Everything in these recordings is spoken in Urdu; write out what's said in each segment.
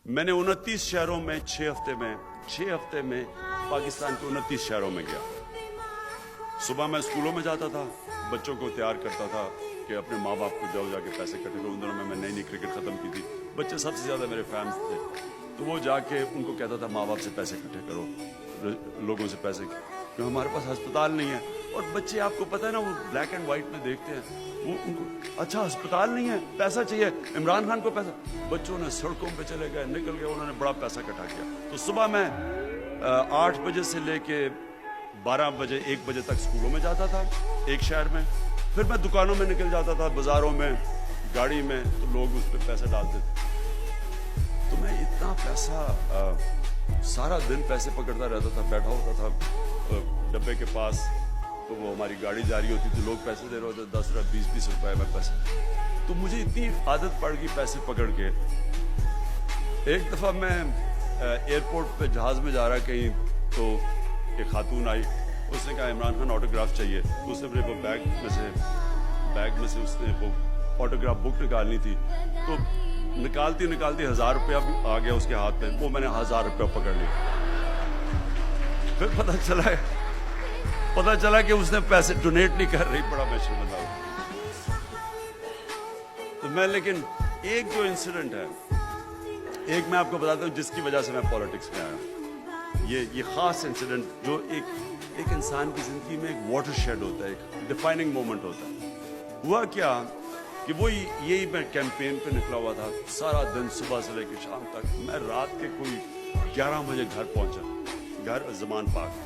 میں نے 29 شہروں میں 6 ہفتے میں پاکستان کے 29 شہروں میں گیا. صبح میں اسکولوں میں جاتا تھا, بچوں کو تیار کرتا تھا کہ اپنے ماں باپ کو جا کے پیسے اکٹھے کرو. ان دنوں میں نئی کرکٹ ختم کی تھی, بچے سب سے زیادہ میرے فینس تھے, تو وہ جا کے ان کو کہتا تھا ماں باپ سے پیسے اکٹھے کرو, لوگوں سے پیسے, کہ ہمارے پاس ہسپتال نہیں ہے. اور بچے آپ کو پتہ ہے نا, وہ بلیک اینڈ وائٹ میں دیکھتے ہیں, وہ ان کو اچھا ہسپتال نہیں ہے, پیسہ چاہیے, عمران خان کو پیسہ. بچوں نے سڑکوں پہ چلے گئے, نکل گئے, انہوں نے بڑا پیسہ اکٹھا کیا. تو صبح میں 8 بجے سے لے کے 12 بجے 1 بجے تک اسکولوں میں جاتا تھا ایک شہر میں. پھر میں دکانوں میں نکل جاتا تھا, بازاروں میں, گاڑی میں, تو لوگ اس پہ پیسے ڈالتے تھے. تو میں اتنا پیسہ سارا دن پیسے پکڑتا رہتا تھا, بیٹھا ہوتا تھا ڈبے کے پاس, تو وہ ہماری گاڑی جاری ہوتی تھی, لوگ پیسے دے رہے ہوتے, 10 روپے 20 روپے میں پیسے. تو مجھے اتنی عادت پڑ گئی پیسے پکڑ کے. ایک دفعہ میں ایئرپورٹ پہ جہاز میں جا رہا کہیں, تو ایک خاتون آئی, اس نے کہا عمران خان آٹوگراف چاہیے. اس نے میرے کو بیگ میں سے اس نے وہ آٹوگراف بک نکالنی تھی, تو نکالتی 1000 روپیہ آ گیا اس کے ہاتھ میں. وہ میں نے 1000 روپیہ پکڑ لیا. پھر پتہ چلا کہ اس نے پیسے ڈونیٹ نہیں کر رہی. بڑا میں شرمندہ ہوں. تو میں, لیکن ایک جو انسیڈنٹ ہے, ایک میں آپ کو بتاتا ہوں جس کی وجہ سے میں پالیٹکس میں آیا. یہ خاص انسیڈنٹ جو ایک انسان کی زندگی میں ایک واٹر شیڈ ہوتا ہے, ایک ڈیفائننگ مومنٹ ہوتا ہے. ہوا کیا کہ وہ یہی میں کیمپین پہ نکلا ہوا تھا, سارا دن صبح سے لے کے شام تک. میں رات کے کوئی 11 بجے گھر پہنچا, گھر زمان پاک,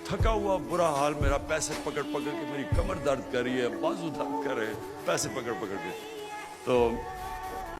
تھکا ہوا, برا حال میرا, پیسے پکڑ کے میری کمر درد کر رہی ہے, بازو درد کر رہے ہیں, پیسے پکڑ کے. تو